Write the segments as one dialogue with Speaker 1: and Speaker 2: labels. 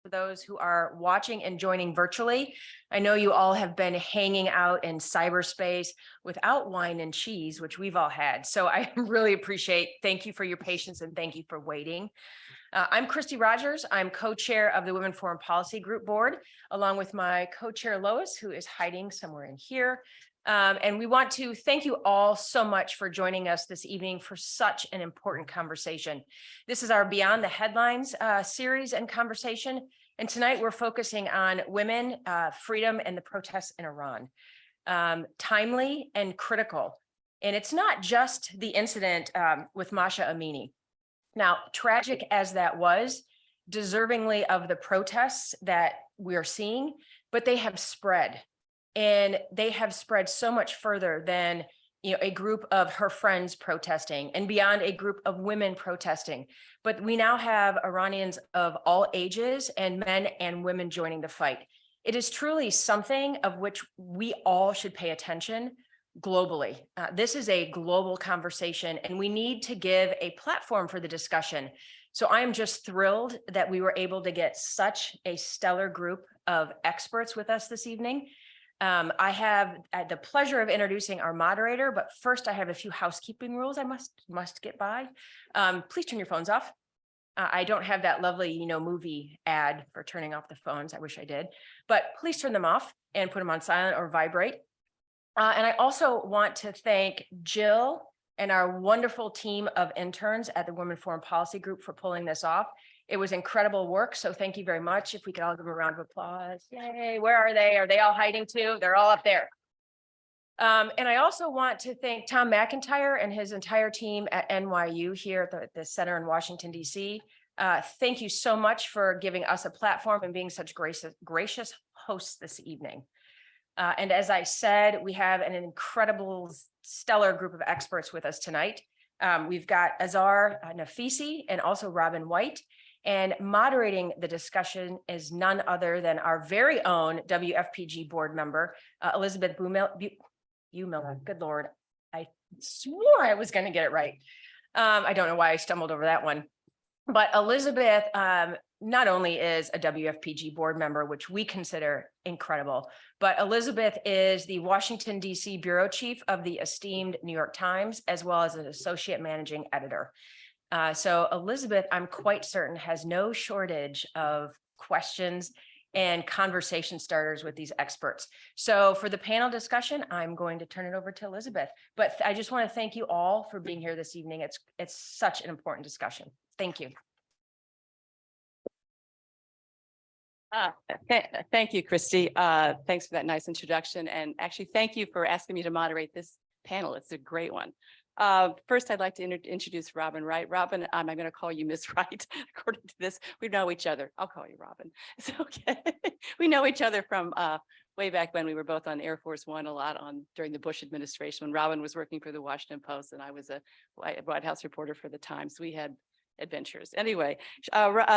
Speaker 1: for those who are watching and joining virtually. I know you all have been hanging out in cyberspace without wine and cheese, which we've all had. So I really appreciate, thank you for your patience and thank you for waiting. I'm Christy Rogers. I'm co-chair of the Women Foreign Policy Group Board, along with my co-chair Lois, who is hiding somewhere in here. And we want to thank you all so much for joining us this evening for such an important conversation. This is our Beyond the Headlines series and conversation. And tonight we're focusing on women, freedom, and the protests in Iran. Timely and critical. And it's not just the incident with Mahsa Amini. Now, tragic as that was, deservingly of the protests that we're seeing, but they have spread. And they have spread so much further than, a group of her friends protesting and beyond a group of women protesting. But we now have Iranians of all ages and men and women joining the fight. It is truly something of which we all should pay attention globally. This is a global conversation, and we need to give a platform for the discussion. So I am just thrilled that we were able to get such a stellar group of experts with us this evening. I have the pleasure of introducing our moderator, but first I have a few housekeeping rules I must get by. Please turn your phones off. I don't have that lovely, movie ad for turning off the phones. I wish I did, but please turn them off and put them on silent or vibrate. And I also want to thank Jill and our wonderful team of interns at the Women Foreign Policy Group for pulling this off. It was incredible work, so thank you very much. If we could all give them a round of applause. Yay, where are they? Are they all hiding too? They're all up there. And I also want to thank Tom McIntyre and his entire team at NYU here at the center in Washington, D.C. Thank you so much for giving us a platform and being such gracious hosts this evening. And as I said, we have an incredible, stellar group of experts with us tonight. We've got Azar, Nafisi, and also Robin Wright. And moderating the discussion is none other than our very own WFPG board member, Elisabeth Bumiller. Good Lord, I swore I was going to get it right. I don't know why I stumbled over that one. But Elisabeth not only is a WFPG board member, which we consider incredible, but Elisabeth is the Washington, D.C. bureau chief of the esteemed New York Times, as well as an associate managing editor. So Elisabeth, I'm quite certain, has no shortage of questions and conversation starters with these experts. So for the panel discussion, I'm going to turn it over to Elisabeth. But I just want to thank you all for being here this evening. It's such an important discussion. Thank you.
Speaker 2: Thank you, Christy. Thanks for that nice introduction. And actually, thank you for asking me to moderate this panel. It's a great one. First, I'd like to introduce Robin Wright. Robin, I'm going to call you Miss Wright. According to this, we know each other. I'll call you Robin. It's okay. We know each other from way back when we were both on Air Force One a lot during the Bush administration, when Robin was working for the Washington Post and I was a White House reporter for the Times. We had adventures. Anyway,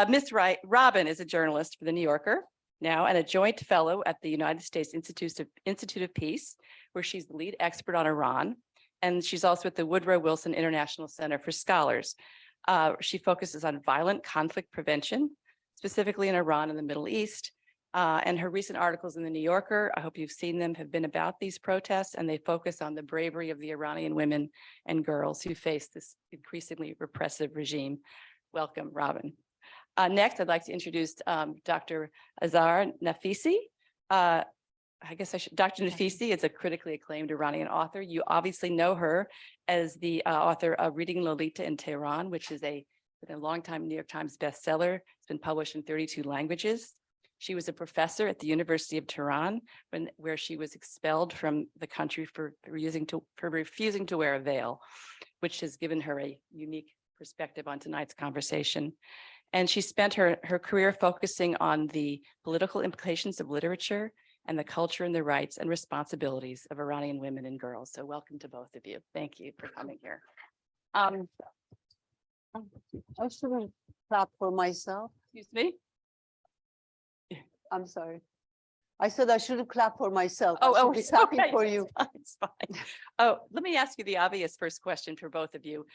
Speaker 2: Miss Wright, Robin is a journalist for the New Yorker now and a joint fellow at the United States Institute of Peace, where she's the lead expert on Iran. And she's also at the Woodrow Wilson International Center for Scholars. She focuses on violent conflict prevention, specifically in Iran and the Middle East. And her recent articles in the New Yorker, I hope you've seen them, have been about these protests, and they focus on the bravery of the Iranian women and girls who face this increasingly repressive regime. Welcome, Robin. Next, I'd like to introduce Dr. Azar Nafisi. Dr. Nafisi is a critically acclaimed Iranian author. You obviously know her as the author of Reading Lolita in Tehran, which is been a longtime New York Times bestseller. It's been published in 32 languages. She was a professor at the University of Tehran, where she was expelled from the country for refusing to wear a veil, which has given her a unique perspective on tonight's conversation. And she spent her career focusing on the political implications of literature and the culture and the rights and responsibilities of Iranian women and girls. So welcome to both of you. Thank you for coming here.
Speaker 3: I shouldn't clap for myself.
Speaker 2: Excuse me?
Speaker 3: I'm sorry. I said I shouldn't clap for myself.
Speaker 2: Oh,
Speaker 3: I should be clapping
Speaker 2: okay.
Speaker 3: for you.
Speaker 2: It's fine. Oh, let me ask you the obvious first question for both of you,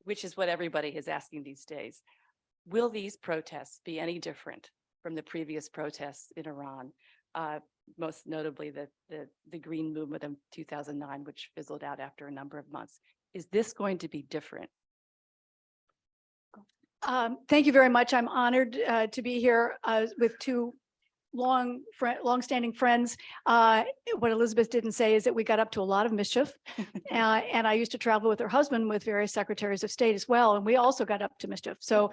Speaker 2: which is what everybody is asking these days. will these protests be any different from the previous protests in Iran? Most notably the Green Movement of 2009, which fizzled out after a number of months. Is this going to be different?
Speaker 4: Thank you very much. I'm honored to be here with two long-standing friends. What Elisabeth didn't say is that we got up to a lot of mischief. And I used to travel with her husband with various secretaries of state as well. And we also got up to mischief. So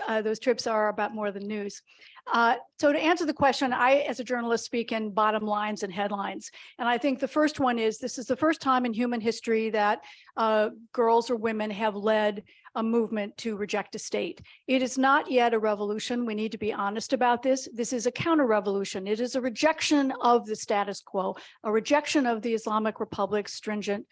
Speaker 4: those trips are about more than news. So to answer the question, I, as a journalist, speak in bottom lines and headlines. And I think the first one is, this is the first time in human history that girls or women have led a movement to reject a state. It is not yet a revolution. We need to be honest about this. This is a counter-revolution. It is a rejection of the status quo, a rejection of the Islamic Republic's stringent,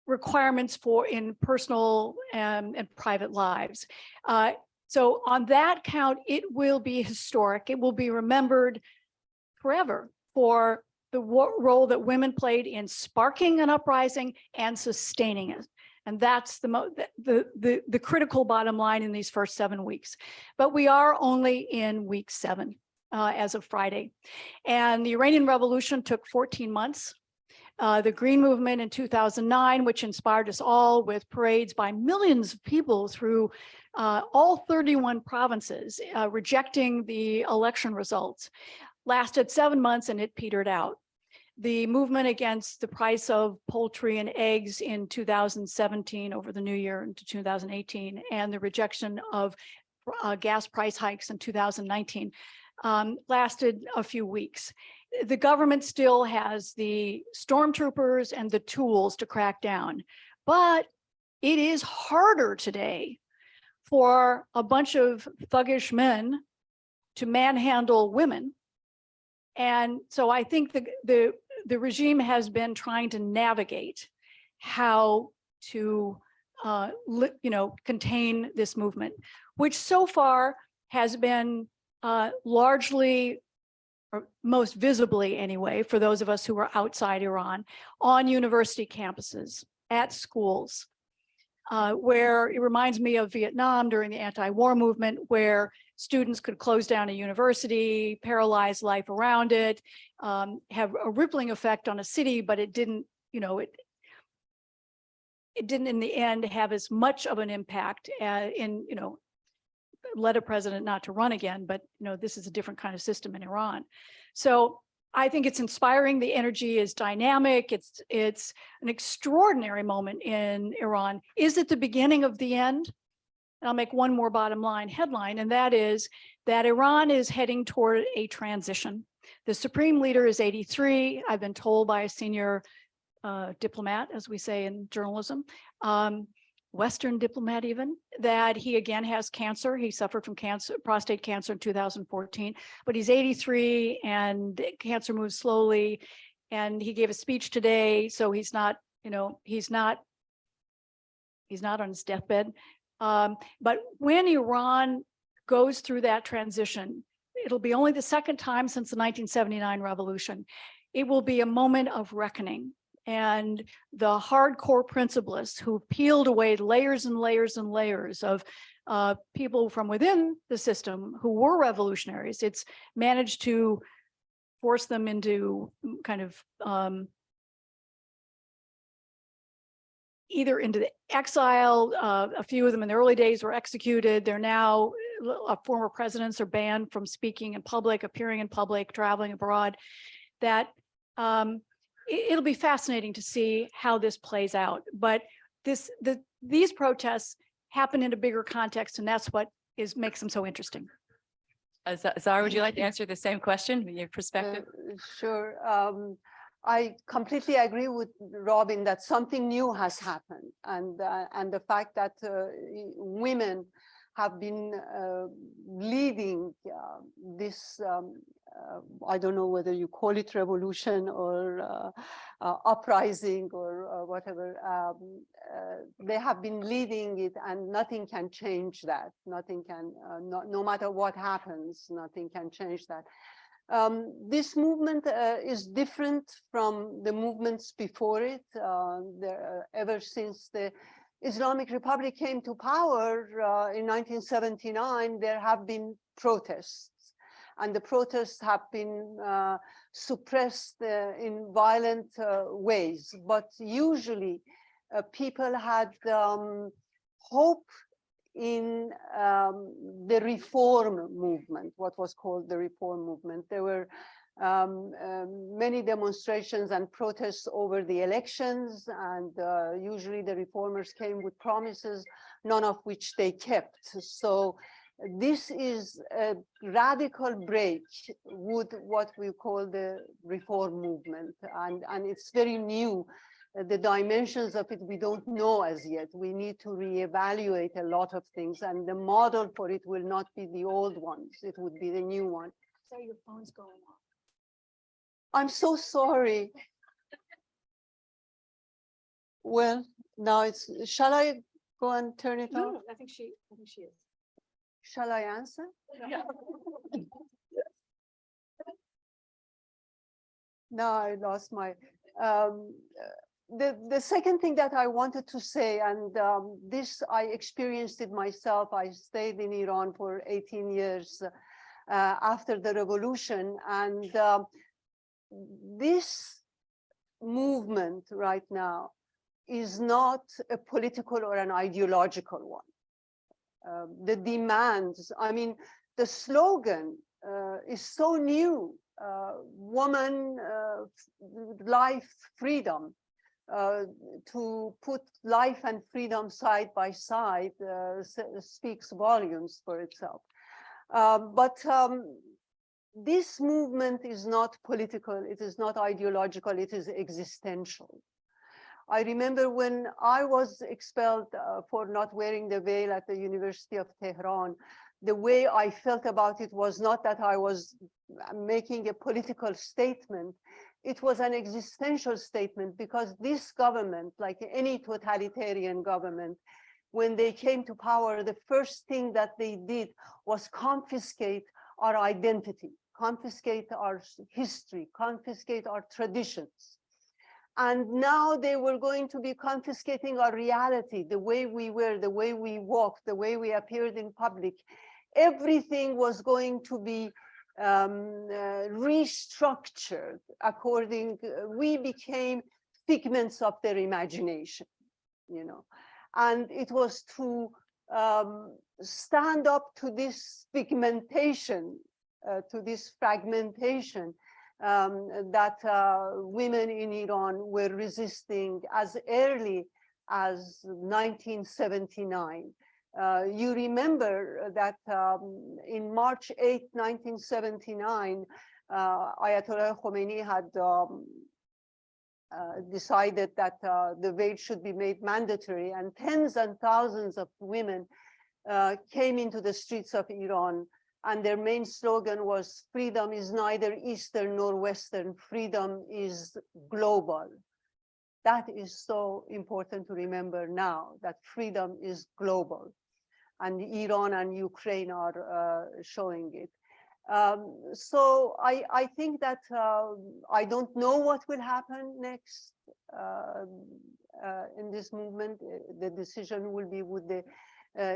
Speaker 4: requirements for in personal and private lives. So on that count, it will be historic. It will be remembered forever for the role that women played in sparking an uprising and sustaining it. And that's the critical bottom line in these first 7 weeks. But we are only in week 7 as of Friday. And the Iranian Revolution took 14 months. The Green Movement in 2009, which inspired us all with parades by millions of people through all 31 provinces, rejecting the election results, lasted 7 months and it petered out. The movement against the price of poultry and eggs in 2017 over the new year into 2018, and the rejection of gas price hikes in 2019 lasted a few weeks. The government still has the stormtroopers and the tools to crack down, but it is harder today for a bunch of thuggish men to manhandle women. And so I think the regime has been trying to navigate how to contain this movement, which so far has been largely, or most visibly anyway, for those of us who are outside Iran, on university campuses, at schools, where it reminds me of Vietnam during the anti-war movement, where students could close down a university, paralyze life around it, have a rippling effect on a city, but it didn't, it didn't in the end have as much of an impact led a president not to run again, but this is a different kind of system in Iran. So I think it's inspiring. The energy is dynamic. It's an extraordinary moment in Iran. Is it the beginning of the end? And I'll make one more bottom line headline, and that is that Iran is heading toward a transition. The supreme leader is 83. I've been told by a senior diplomat, as we say in journalism, Western diplomat even, that he again has cancer. He suffered from prostate cancer in 2014, but he's 83 and cancer moves slowly. And he gave a speech today, so he's not on his deathbed. But when Iran goes through that transition, it'll be only the second time since the 1979 revolution. It will be a moment of reckoning. And the hardcore principalists who peeled away layers and layers and layers of people from within the system who were revolutionaries, it's managed to force them into kind of either into the exile. A few of them in the early days were executed. They're now, former presidents are banned from speaking in public, appearing in public, traveling abroad. That it'll be fascinating to see how this plays out. But these protests happen in a bigger context, and that's what makes them so interesting.
Speaker 2: Azar, would you like to answer the same question from your perspective?
Speaker 3: Sure. I completely agree with Robin that something new has happened, and the fact that women have been leading this. I don't know whether you call it revolution or uprising or whatever. They have been leading it, and nothing can change that. Nothing can, no matter what happens, nothing can change that. This movement is different from the movements before it. Ever since the Islamic Republic came to power in 1979, there have been protests, and the protests have been suppressed in violent ways. But usually people had hope in the reform movement, what was called the reform movement. There were many demonstrations and protests over the elections, and usually the reformers came with promises, none of which they kept. So this is a radical break with what we call the reform movement, and it's very new. The dimensions of it we don't know as yet. We need to reevaluate a lot of things, and the model for it will not be the old ones, it would be the new one.
Speaker 4: So your phone's going off.
Speaker 3: I'm so sorry. Well, now it's, shall I go and turn it off?
Speaker 4: No, I think she is.
Speaker 3: Shall I answer? No, I lost my, the second thing that I wanted to say, and this I experienced it myself. I stayed in Iran for 18 years after the revolution, and this movement right now is not a political or an ideological one. The demands, I mean, the slogan is so new, woman, life, freedom. To put life and freedom side by side speaks volumes for itself. But this movement is not political, it is not ideological, it is existential. I remember when I was expelled for not wearing the veil at the University of Tehran, the way I felt about it was not that I was making a political statement, it was an existential statement, because this government, like any totalitarian government, when they came to power, the first thing that they did was confiscate our identity, confiscate our history, confiscate our traditions. And now they were going to be confiscating our reality, the way we were, the way we walked, the way we appeared in public. Everything was going to be restructured according, we became figments of their imagination, you know. And it was to stand up to this pigmentation, to this fragmentation, that women in Iran were resisting as early as 1979. You remember that in March 8, 1979, Ayatollah Khomeini had decided that the veil should be made mandatory, and tens and thousands of women came into the streets of Iran, and their main slogan was, freedom is neither Eastern nor Western, freedom is global. That is so important to remember now, that freedom is global. And Iran and Ukraine are showing it. So I think that I don't know what will happen next in this movement. The decision will be with the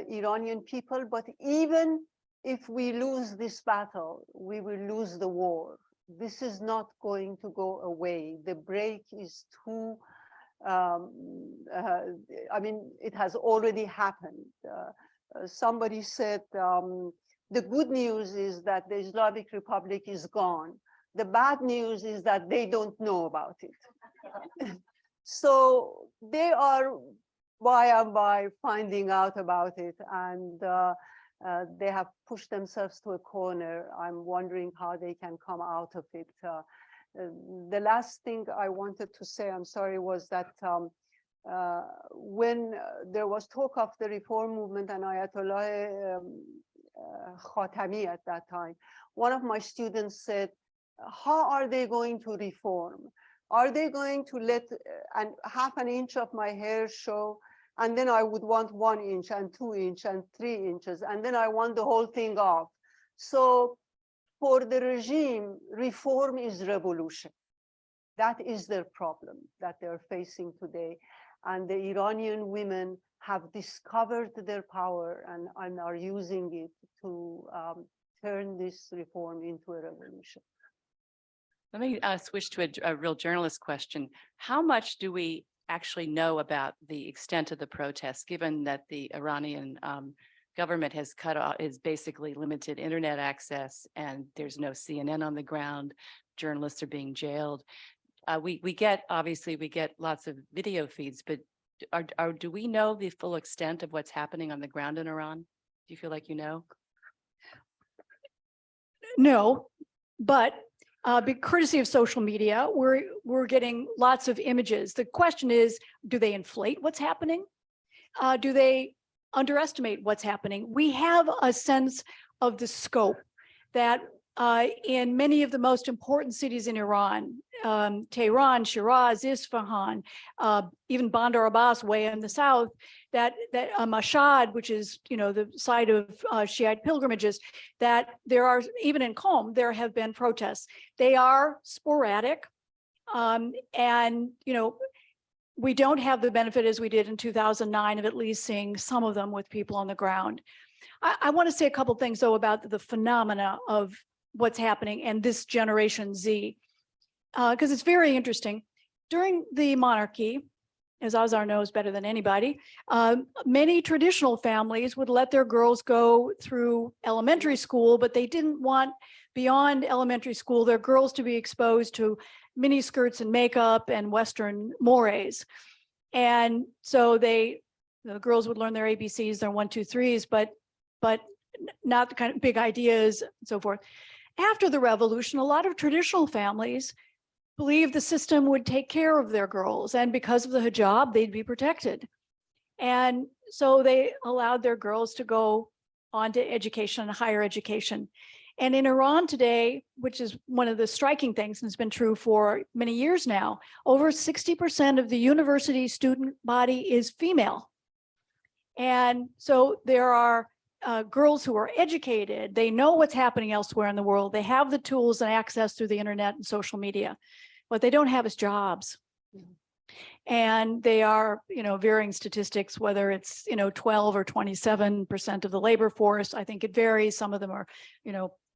Speaker 3: Iranian people, but even if we lose this battle, we will lose the war. This is not going to go away. The break is too, I mean, it has already happened. Somebody said, the good news is that the Islamic Republic is gone. The bad news is that they don't know about it. So they are by and by finding out about it, and they have pushed themselves to a corner. I'm wondering how they can come out of it. The last thing I wanted to say, I'm sorry, was that when there was talk of the reform movement and Ayatollah Khatami at that time, one of my students said, how are they going to reform? Are they going to let half an inch of my hair show, and then I would want 1 inch and 2 inch and 3 inches, and then I want the whole thing off? So for the regime, reform is revolution. That is their problem that they're facing today. and the Iranian women have discovered their power and are using it to turn this reform into a revolution.
Speaker 2: Let me switch to a real journalist question. How much do we actually know about the extent of the protests, given that the Iranian government has is basically limited internet access, and there's no CNN on the ground, journalists are being jailed. We get lots of video feeds, but do we know the full extent of what's happening on the ground in Iran? Do you feel like you know?
Speaker 4: No, but courtesy of social media, we're getting lots of images. The question is, do they inflate what's happening? Do they underestimate what's happening? We have a sense of the scope that in many of the most important cities in Iran, Tehran, Shiraz, Isfahan, even Bandar Abbas way in the south, that Mashhad, which is the site of Shiite pilgrimages, that there are, even in Qom, there have been protests. They are sporadic, and we don't have the benefit as we did in 2009 of at least seeing some of them with people on the ground. I want to say a couple things though about the phenomena of what's happening and this Generation Z, because it's very interesting. During the monarchy, as Azar knows better than anybody, many traditional families would let their girls go through elementary school, but they didn't want beyond elementary school their girls to be exposed to mini skirts and makeup and Western mores. And so the girls would learn their ABCs, their 1, 2, 3s, but not the kind of big ideas and so forth. After the revolution, a lot of traditional families believed the system would take care of their girls, and because of the hijab, they'd be protected. And so they allowed their girls to go on to education, higher education. And in Iran today, which is one of the striking things, and has been true for many years now, over 60% of the university student body is female. And so there are girls who are educated, they know what's happening elsewhere in the world, they have the tools and access through the internet and social media. What they don't have is jobs. And they are, varying statistics, whether it's, 12 or 27% of the labor force. I think it varies. Some of them are,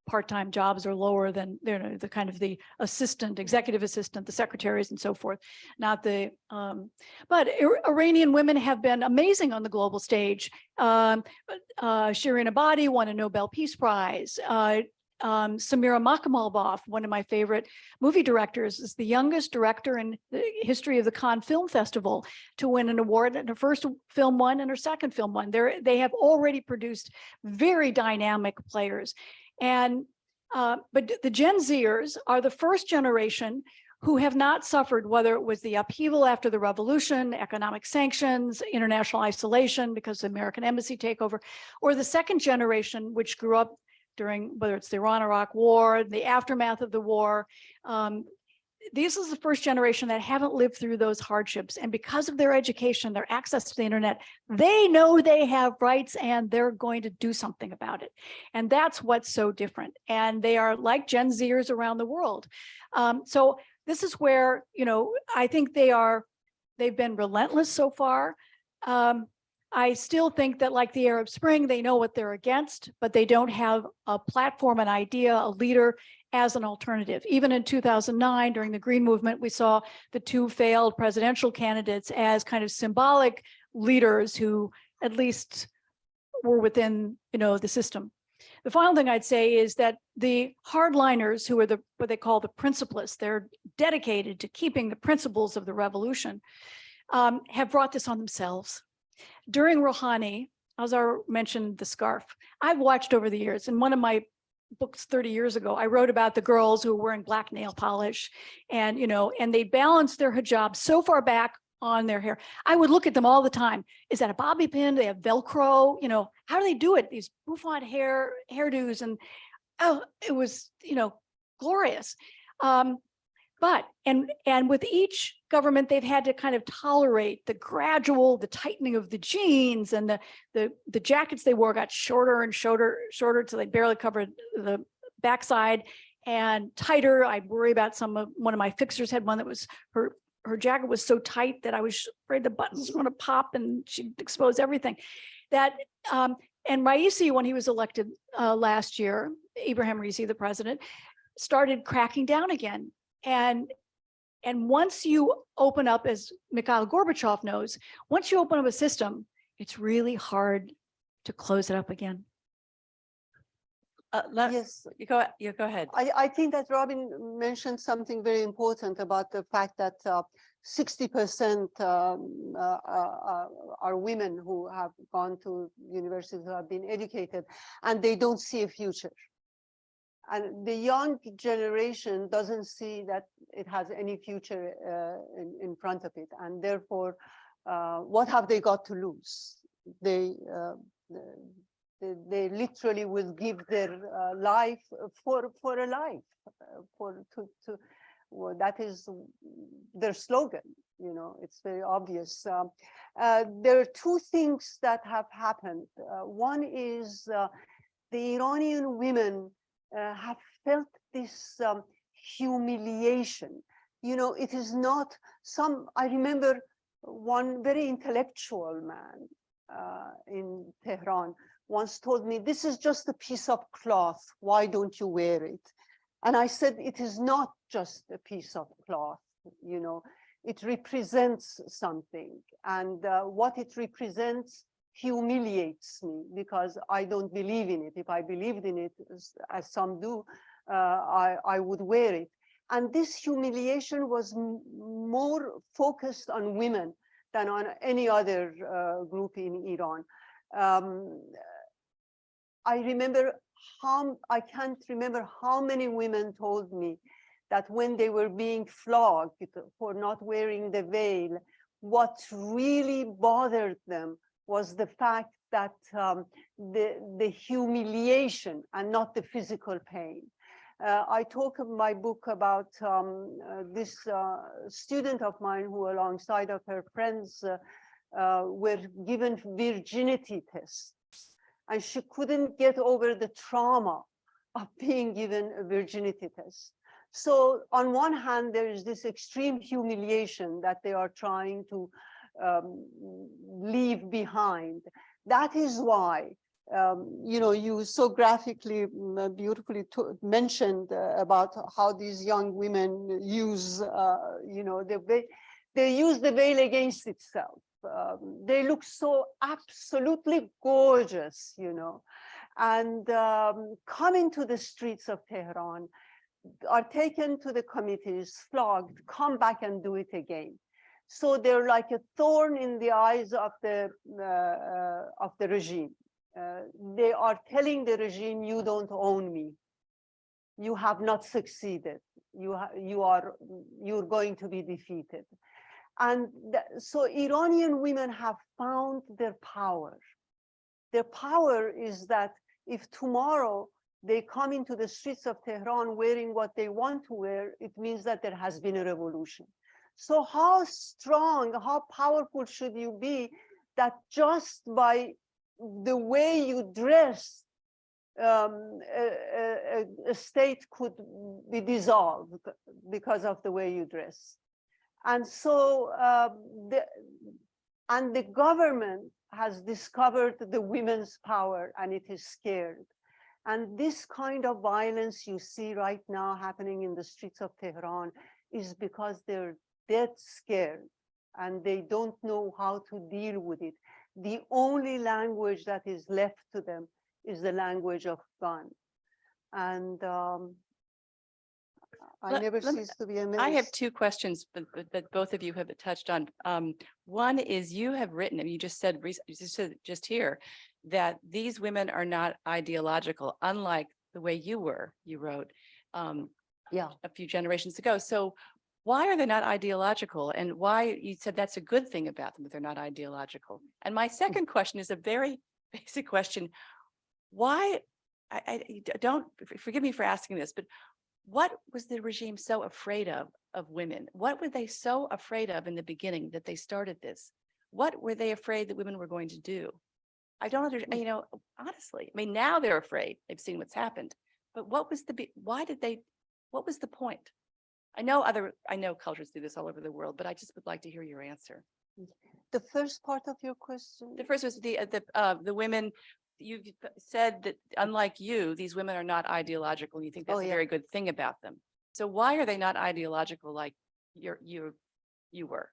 Speaker 4: part-time jobs are lower than the kind of the assistant, executive assistant, the secretaries and so forth. Not the, but Iranian women have been amazing on the global stage. Shirin Ebadi won a Nobel Peace Prize. Samira Makhmalbaf, one of my favorite movie directors, is the youngest director in the history of the Cannes Film Festival to win an award. And her first film won and her second film won. They have already produced very dynamic players. And but the Gen Zers are the first generation who have not suffered, whether it was the upheaval after the revolution, economic sanctions, international isolation because of the American embassy takeover, or the second generation, which grew up during, whether it's the Iran-Iraq war, the aftermath of the war. This is the first generation that haven't lived through those hardships. And because of their education, their access to the internet, they know they have rights and they're going to do something about it. And that's what's so different. And they are like Gen Zers around the world. So this is where, I think they've been relentless so far. I still think that, like the Arab Spring, they know what they're against, but they don't have a platform, an idea, a leader as an alternative. Even in 2009, during the Green Movement, we saw the two failed presidential candidates as kind of symbolic leaders who at least were within, the system. The final thing I'd say is that the hardliners, who are what they call the principalists, they're dedicated to keeping the principles of the revolution, have brought this on themselves. During Rouhani, Azar mentioned the scarf. I've watched over the years, in one of my books 30 years ago, I wrote about the girls who were wearing black nail polish and, and they balanced their hijab so far back on their hair. I would look at them all the time. Is that a bobby pin? Do they have Velcro? How do they do it? These bouffant hairdos, and it was, glorious. But with each government, they've had to kind of tolerate the tightening of the jeans, and the jackets they wore got shorter and shorter till they barely covered the backside, and tighter. I worry about one of my fixers had one that was her her jacket was so tight that I was afraid the buttons were going to pop and she'd expose everything. That and Raisi, when he was elected last year, Ibrahim Raisi, the president, started cracking down again. And once you open up, as Mikhail Gorbachev knows, once you open up a system, it's really hard to close it up again.
Speaker 3: Yes,
Speaker 2: You go ahead.
Speaker 3: I think that Robin mentioned something very important about the fact that 60% are women who have gone to universities, who have been educated, and they don't see a future. And the young generation doesn't see that it has any future in front of it. And therefore, what have they got to lose? They literally will give their life for a life, well, that is their slogan. You know, it's very obvious. There are two things that have happened. One is the Iranian women have felt this humiliation. You know, it is not I remember one very intellectual man in Tehran once told me, this is just a piece of cloth. Why don't you wear it? And I said, it is not just a piece of cloth. You know, it represents something. And what it represents humiliates me because I don't believe in it. If I believed in it, as some do, I would wear it. And this humiliation was more focused on women than on any other group in Iran. I can't remember how many women told me that when they were being flogged for not wearing the veil, what really bothered them was the fact that the humiliation and not the physical pain. I talk in my book about this student of mine who, alongside of her friends, were given virginity tests. And she couldn't get over the trauma of being given a virginity test. So on one hand, there is this extreme humiliation that they are trying to leave behind. That is why, you know, you so graphically, beautifully mentioned about how these young women use, you know, they use the veil against itself. They look so absolutely gorgeous, you know, and come into the streets of Tehran, are taken to the committees, flogged, come back and do it again. So they're like a thorn in the eyes of the regime. They are telling the regime, you don't own me. You have not succeeded. You're going to be defeated. And so Iranian women have found their power. Their power is that if tomorrow they come into the streets of Tehran wearing what they want to wear, it means that there has been a revolution. So how strong, how powerful should you be that just by the way you dress, a state could be dissolved because of the way you dress? And so the government has discovered the women's power and it is scared. And this kind of violence you see right now happening in the streets of Tehran is because they're dead scared and they don't know how to deal with it. The only language that is left to them is the language of gun. And I never cease to be amazed.
Speaker 2: I have two questions that both of you have touched on. One is you have written, and you just said just here, that these women are not ideological, unlike the way you wrote a few generations ago. So why are they not ideological? And why, you said that's a good thing about them, that they're not ideological. And my second question is a very basic question. Why, I don't, forgive me for asking this, but what was the regime so afraid of women? What were they so afraid of in the beginning that they started this? What were they afraid that women were going to do? I don't understand, you know, honestly. I mean, now they're afraid. They've seen what's happened. But what was what was the point? I know cultures do this all over the world, but I just would like to hear your answer.
Speaker 3: The first part of your question.
Speaker 2: The first was the women. You've said that unlike you, these women are not ideological, and you think that's
Speaker 3: Oh,
Speaker 2: a
Speaker 3: yeah.
Speaker 2: very good thing about them. So why are they not ideological like you were?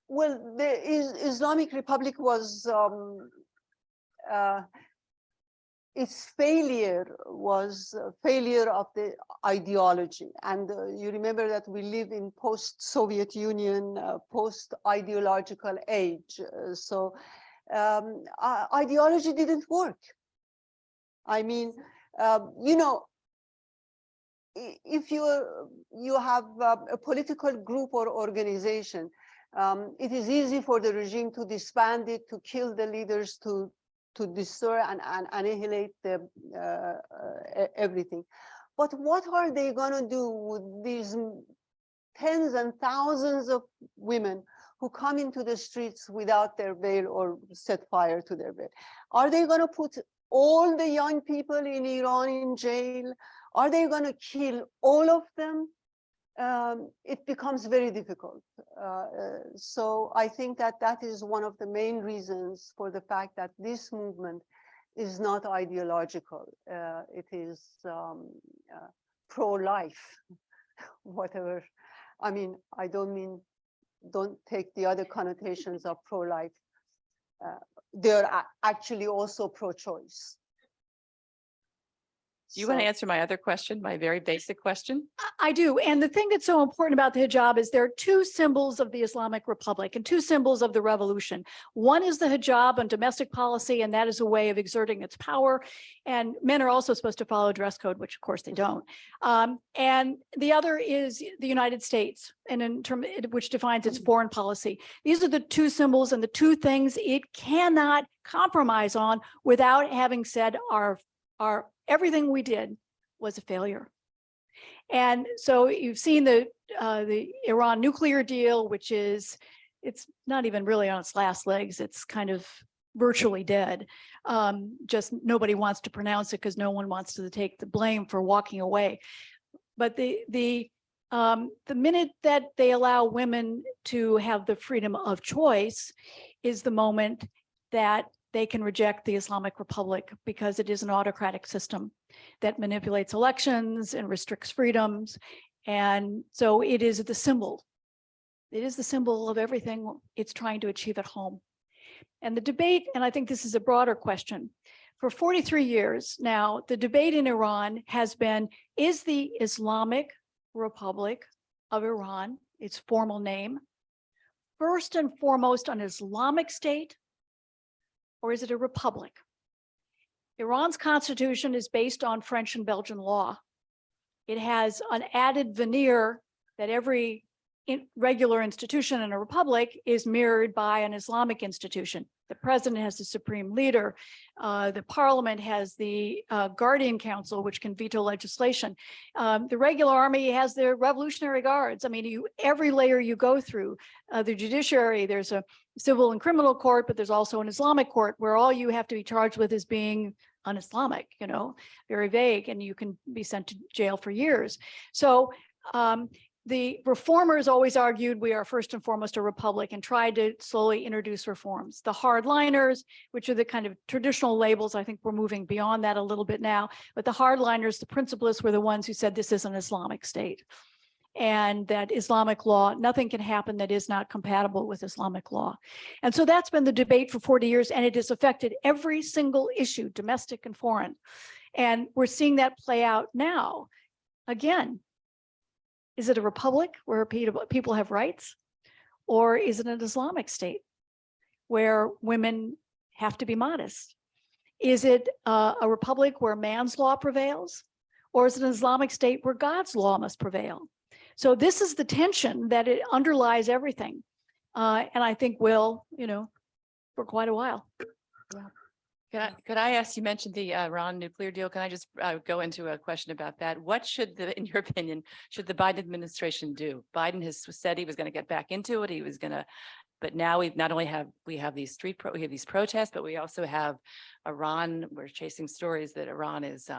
Speaker 3: Well, the Islamic Republic was its failure was a failure of the ideology, and you remember that we live in post-Soviet Union, post-ideological age. So ideology didn't work. I mean, you know, if you have a political group or organization, it is easy for the regime to disband it, to kill the leaders, to destroy and annihilate everything. But what are they going to do with these tens and thousands of women who come into the streets without their veil or set fire to their veil? Are they going to put all the young people in Iran in jail? Are they going to kill all of them? It becomes very difficult. So I think that that is one of the main reasons for the fact that this movement is not ideological. It is pro-life, whatever. I mean, I don't take the other connotations of pro-life. They're actually also pro-choice.
Speaker 2: Do you want to answer my other question, my very basic question?
Speaker 4: I do. And the thing that's so important about the hijab is there are two symbols of the Islamic Republic and two symbols of the revolution. One is the hijab on domestic policy, and that is a way of exerting its power. And men are also supposed to follow dress code, which of course they don't. And the other is the United States, and which defines its foreign policy. These are the two symbols and the two things it cannot compromise on without having said everything we did was a failure. And so you've seen the Iran nuclear deal, which it's not even really on its last legs. It's kind of virtually dead. Just nobody wants to pronounce it because no one wants to take the blame for walking away. But the minute that they allow women to have the freedom of choice is the moment that they can reject the Islamic Republic, because it is an autocratic system that manipulates elections and restricts freedoms. And so it is the symbol. It is the symbol of everything it's trying to achieve at home. And the debate, and I think this is a broader question, for 43 years now, the debate in Iran has been, is the Islamic Republic of Iran, its formal name, first and foremost an Islamic state, or is it a republic? Iran's constitution is based on French and Belgian law. It has an added veneer that every regular institution in a republic is mirrored by an Islamic institution. The president has the supreme leader. The parliament has the guardian council, which can veto legislation. The regular army has the Revolutionary Guards. I mean, every layer you go through, the judiciary, there's a civil and criminal court, but there's also an Islamic court where all you have to be charged with is being un-Islamic, very vague, and you can be sent to jail for years. So the reformers always argued we are first and foremost a republic and tried to slowly introduce reforms. The hardliners, which are the kind of traditional labels, I think we're moving beyond that a little bit now, but the hardliners, the principalists, were the ones who said this is an Islamic state. And that Islamic law, nothing can happen that is not compatible with Islamic law. And so that's been the debate for 40 years, and it has affected every single issue, domestic and foreign. And we're seeing that play out now. Again, is it a republic where people have rights? Or is it an Islamic state where women have to be modest? Is it a republic where man's law prevails? Or is it an Islamic state where God's law must prevail? So this is the tension that it underlies everything. And I think will, for quite a while.
Speaker 2: Yeah. Could I ask, you mentioned the Iran nuclear deal. Can I just go into a question about that? What in your opinion, should the Biden administration do? Biden has said he was going to get back into it. He was going to, but now we not only have these these protests, but we also have Iran. We're chasing stories that Iran is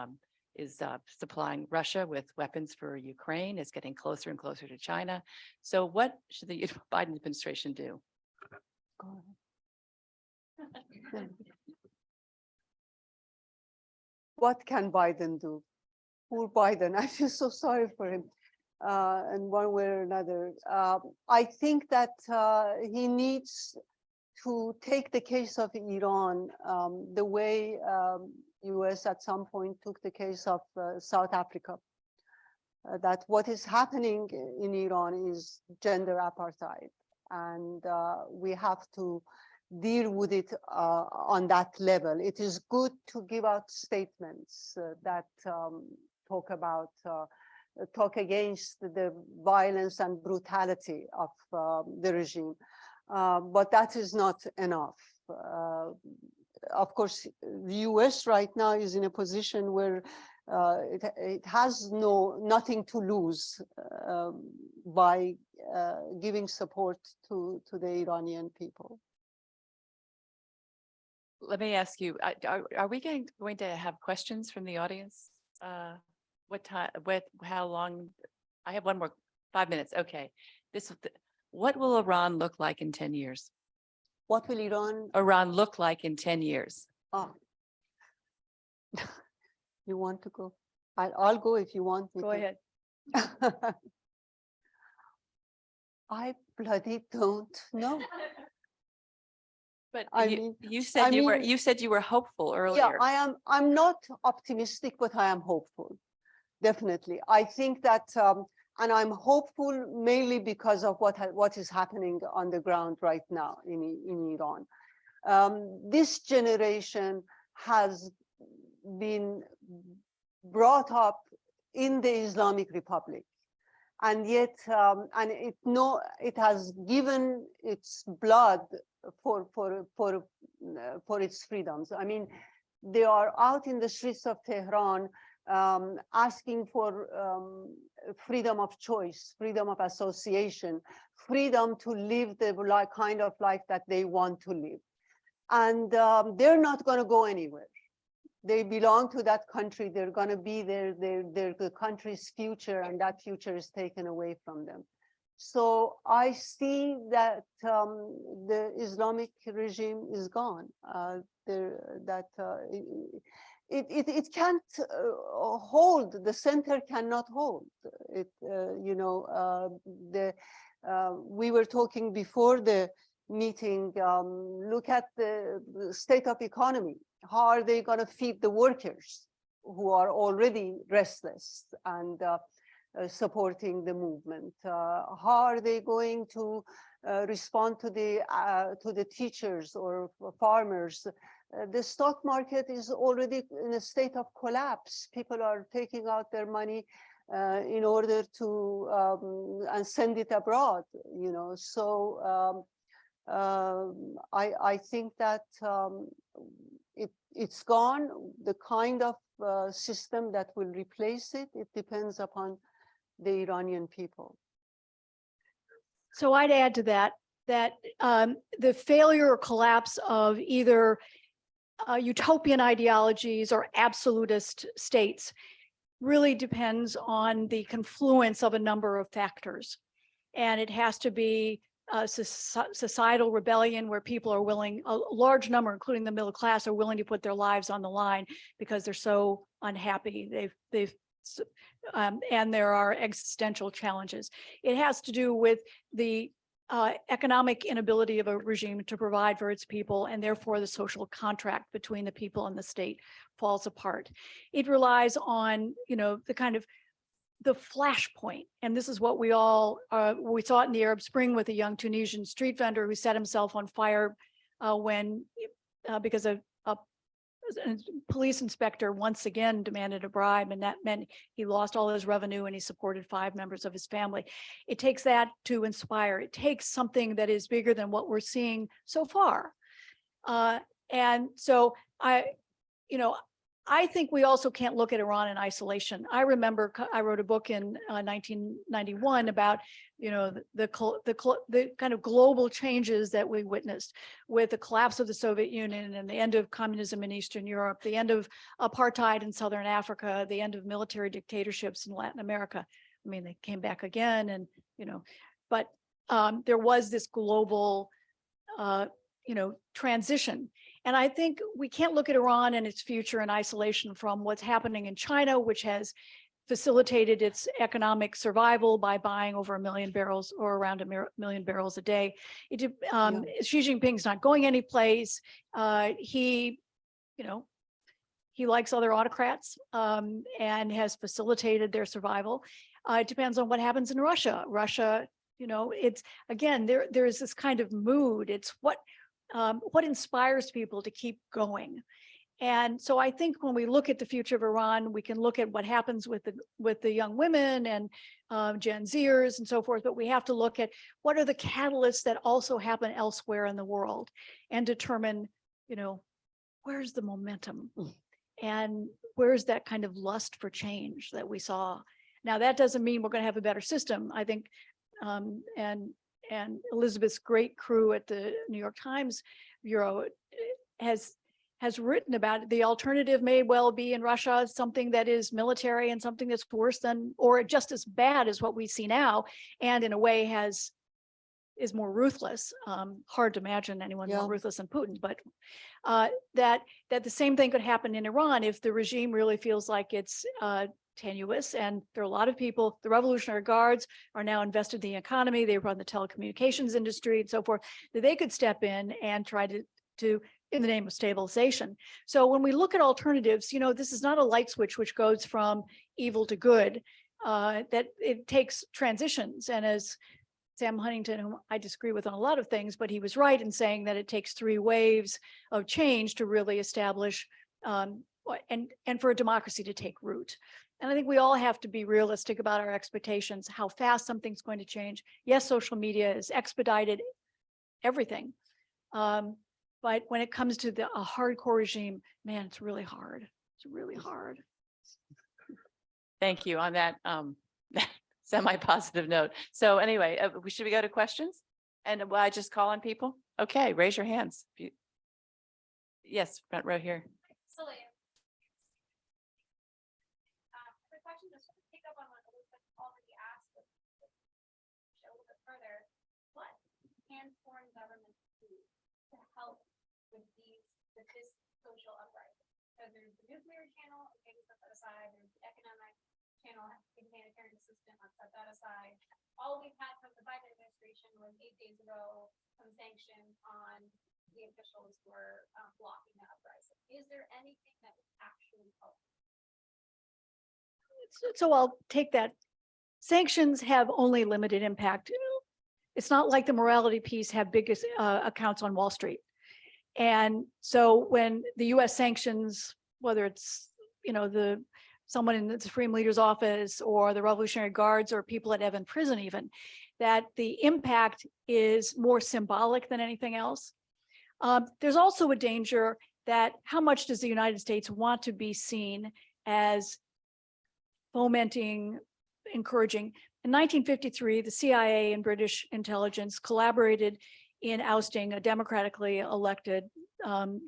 Speaker 2: is supplying Russia with weapons for Ukraine. It's getting closer and closer to China. So what should the Biden administration do?
Speaker 3: Go ahead. What can Biden do? Poor Biden. I feel so sorry for him in one way or another. I think that he needs to take the case of Iran the way US at some point took the case of South Africa. That what is happening in Iran is gender apartheid. And we have to deal with it on that level. It is good to give out statements that talk against the violence and brutality of the regime, but that is not enough. Of course, the US right now is in a position where it has nothing to lose by giving support to the Iranian people.
Speaker 2: Let me ask you, are we going to have questions from the audience? What time, how long? I have one more, 5 minutes. Okay. What will Iran look like in 10 years?
Speaker 3: What will
Speaker 2: Iran look like in 10 years?
Speaker 3: Ah. You want to go? I'll go if you want me to.
Speaker 4: Go ahead.
Speaker 3: I bloody don't know.
Speaker 2: But
Speaker 3: I
Speaker 2: you said you were hopeful earlier.
Speaker 3: Yeah, I'm not optimistic, but I am hopeful. Definitely. I think that, and I'm hopeful mainly because of what is happening on the ground right now in Iran. This generation has been brought up in the Islamic Republic, and yet, it has given its blood for its freedoms. I mean, they are out in the streets of Tehran asking for freedom of choice, freedom of association, freedom to live the kind of life that they want to live. And they're not going to go anywhere. They belong to that country. They're going to be the country's future, and that future is taken away from them. So I see that the Islamic regime is gone. It can't hold. The center cannot hold it. We were talking before the meeting. Look at the state of economy. How are they going to feed the workers who are already restless and supporting the movement? How are they going to respond to the teachers or farmers? The stock market is already in a state of collapse. People are taking out their money in order to and send it abroad. So I think that it's gone. The kind of system that will replace it, it depends upon the Iranian people.
Speaker 4: So I'd add to that the failure or collapse of either utopian ideologies or absolutist states really depends on the confluence of a number of factors. And it has to be societal rebellion where people are willing, a large number, including the middle class, are willing to put their lives on the line because they're so unhappy. And there are existential challenges. It has to do with the economic inability of a regime to provide for its people, and therefore the social contract between the people and the state falls apart. It relies on, the kind of the flashpoint, and this is what we saw it in the Arab Spring with a young Tunisian street vendor who set himself on fire because a police inspector once again demanded a bribe, and that meant he lost all his revenue and he supported 5 members of his family. It takes that to inspire. It takes something that is bigger than what we're seeing so far. And so I think we also can't look at Iran in isolation. I remember I wrote a book in 1991 about, the kind of global changes that we witnessed with the collapse of the Soviet Union and the end of communism in Eastern Europe, the end of apartheid in Southern Africa, the end of military dictatorships in Latin America. I mean, they came back again, and but there was this global, transition. And I think we can't look at Iran and its future in isolation from what's happening in China, which has facilitated its economic survival by buying over 1 million barrels or around 1 million barrels a day. Xi Jinping's not going anyplace. He likes other autocrats and has facilitated their survival. It depends on what happens in Russia. Russia, it's, again, there is this kind of mood. It's what inspires people to keep going. And so I think when we look at the future of Iran, we can look at what happens with the young women and Gen Zers and so forth, but we have to look at what are the catalysts that also happen elsewhere in the world and determine, where's the momentum and where's that kind of lust for change that we saw. Now, that doesn't mean we're going to have a better system. I think, and Elisabeth's great crew at the New York Times Bureau has written about it. The alternative may well be in Russia, something that is military and something that's worse than, or just as bad as what we see now, and in a way is more ruthless. Hard to imagine anyone more ruthless than Putin, but that the same thing could happen in Iran if the regime really feels like it's tenuous. And there are a lot of people, the Revolutionary Guards are now invested in the economy, they run the telecommunications industry and so forth, that they could step in and try to in the name of stabilization. So when we look at alternatives, this is not a light switch which goes from evil to good, that it takes transitions. And as Sam Huntington, whom I disagree with on a lot of things, but he was right in saying that it takes 3 waves of change to really establish and for a democracy to take root. And I think we all have to be realistic about our expectations, how fast something's going to change. Yes, social media has expedited everything. But when it comes to a hardcore regime, man, it's really hard. It's really hard.
Speaker 2: Thank you on that semi-positive note. So anyway, should we go to questions? And will I just call on people? Okay, raise your hands. Yes, front row here.
Speaker 5: The question is to pick up on what Elisabeth already asked, but a little bit further. What can foreign governments do to help with this social uprising? So there's the nuclear channel, okay, we set that aside. There's the economic channel, the humanitarian assistance, let's set that aside. All we've had from the Biden administration was 8 days ago some sanctions on the officials who are blocking the uprising. Is there anything that would actually help?
Speaker 4: So I'll take that. Sanctions have only limited impact. It's not like the morality piece have big accounts on Wall Street. And so when the US sanctions, whether it's, someone in the Supreme Leader's office or the Revolutionary Guards or people at Evin prison even, that the impact is more symbolic than anything else. There's also a danger that how much does the United States want to be seen as fomenting, encouraging. In 1953, the CIA and British intelligence collaborated in ousting a democratically elected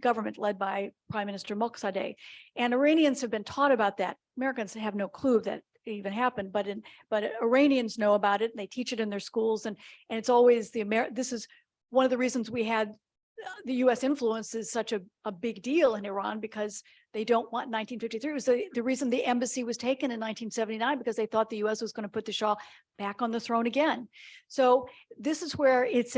Speaker 4: government led by Prime Minister Mossadegh. And Iranians have been taught about that. Americans have no clue that it even happened, but Iranians know about it and they teach it in their schools. And it's always this is one of the reasons we had the US influence is such a big deal in Iran, because they don't want 1953. It was the reason the embassy was taken in 1979, because they thought the US was going to put the Shah back on the throne again. So this is where it's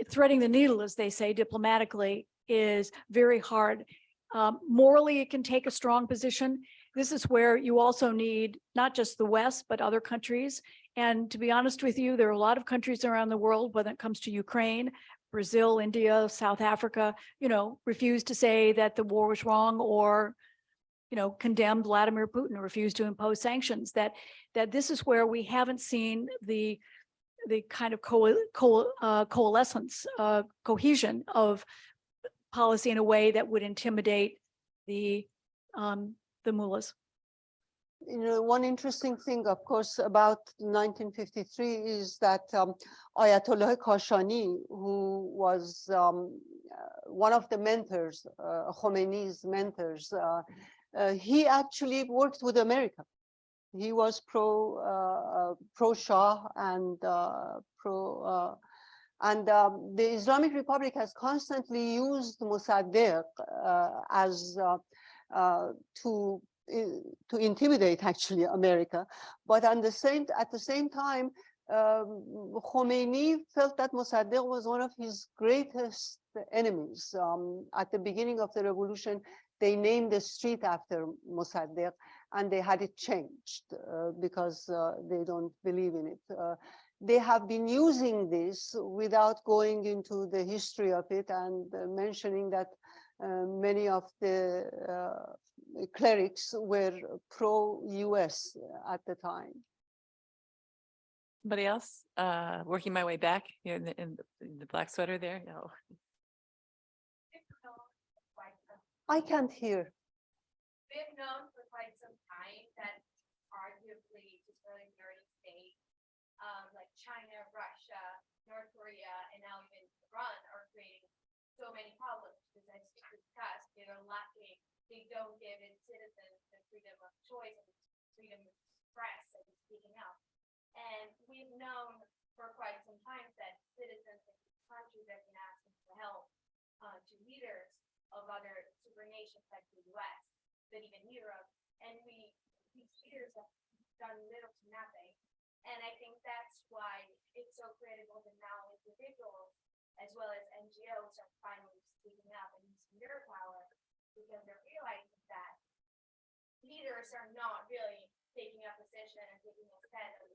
Speaker 4: threading the needle, as they say diplomatically, is very hard. Morally, it can take a strong position. This is where you also need not just the West, but other countries. And to be honest with you, there are a lot of countries around the world, whether it comes to Ukraine, Brazil, India, South Africa, refused to say that the war was wrong, or, condemned Vladimir Putin, or refused to impose sanctions. That this is where we haven't seen the kind of coalescence, cohesion of policy in a way that would intimidate the the mullahs.
Speaker 3: You know, one interesting thing, of course, about 1953 is that Ayatollah Kashani, who was one of the mentors, Khomeini's mentors, he actually worked with America. He was pro Shah and the Islamic Republic has constantly used Mossadegh as to intimidate actually America, but at the same time, Khomeini felt that Mossadegh was one of his greatest enemies. At the beginning of the revolution, they named the street after Mossadegh, and they had it changed because they don't believe in it. They have been using this without going into the history of it and mentioning that many of the clerics were pro-US at the time.
Speaker 6: Somebody else? Working my way back here in the black sweater there? No.
Speaker 3: I can't hear.
Speaker 5: We've known for quite some time that arguably just really dirty states like China, Russia, North Korea, and now even Iran are creating so many problems because as we discussed, they're lacking, they don't give its citizens the freedom of choice and freedom of express and speaking up. And we've known for quite some time that citizens in these countries have been asking for help to leaders of other super nations like the US, but even Europe. And these leaders have done little to nothing. And I think that's why it's so critical that now individuals as well as NGOs are finally speaking up and using their power because they're realizing that leaders are not really taking a position and taking a stand on